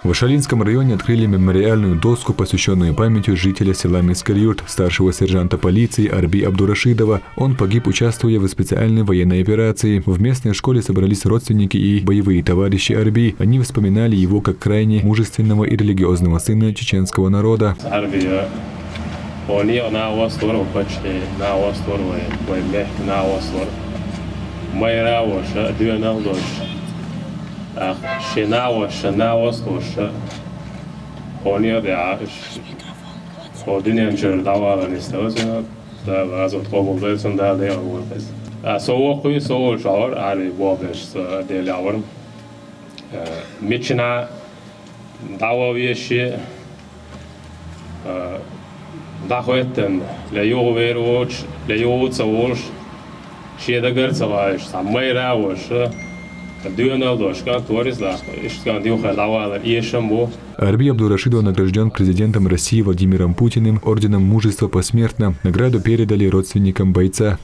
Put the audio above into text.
В Ашалинском районе открыли мемориальную доску, посвященную памяти жителя села Мискарьют, старшего сержанта полиции Арби Абдурашидова. Он погиб, участвуя в специальной военной операции. В местной школе собрались родственники и боевые товарищи Арби. Они вспоминали его как крайне мужественного и религиозного сына чеченского народа. Арби Абдурашидов награжден президентом России Владимиром Путиным орденом мужества посмертно. Награду передали родственникам бойца.